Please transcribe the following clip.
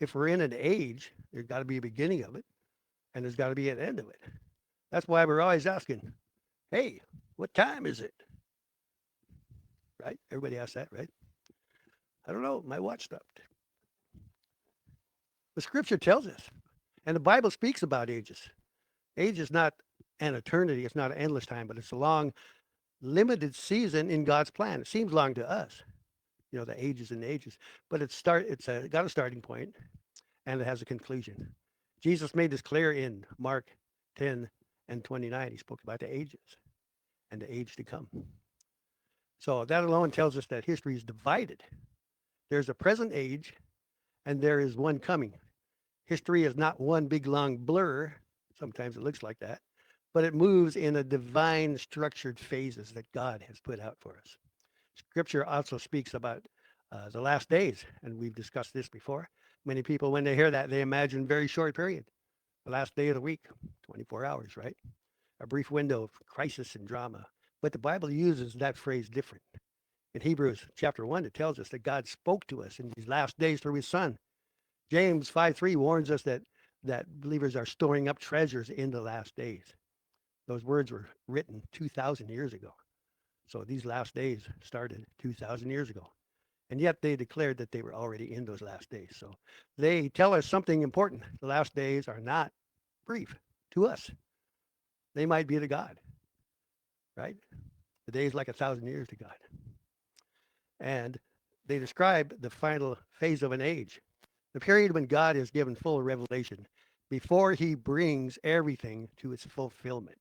if we're in an age, there's got to be a beginning of it, and there's got to be an end of it. That's why we're always asking, hey, what time is it? Right? Everybody asks that, right? I don't know. My watch stopped. The scripture tells us, and the Bible speaks about ages. Age is not an eternity, it's not an endless time, but it's a long, limited season in God's plan. It seems long to us, the ages and ages, but it's got a starting point and it has a conclusion. Jesus made this clear in Mark 10 and 29. He spoke about the ages and the age to come. So that alone tells us that history is divided. There's a present age and there is one coming. History is not one big long blur. Sometimes it looks like that, but it moves in a divine structured phases that God has put out for us. Scripture also speaks about the last days, and we've discussed this before. Many people, when they hear that, they imagine very short period, the last day of the week, 24 hours, right? A brief window of crisis and drama. But the Bible uses that phrase different. In Hebrews chapter 1, it tells us that God spoke to us in these last days through his Son. James 5:3 warns us that believers are storing up treasures in the last days. Those words were written 2,000 years ago. So these last days started 2,000 years ago. And yet they declared that they were already in those last days. So they tell us something important. The last days are not brief to us. They might be to God, right? The day is like 1,000 years to God. And they describe the final phase of an age, the period when God is given full revelation before he brings everything to its fulfillment.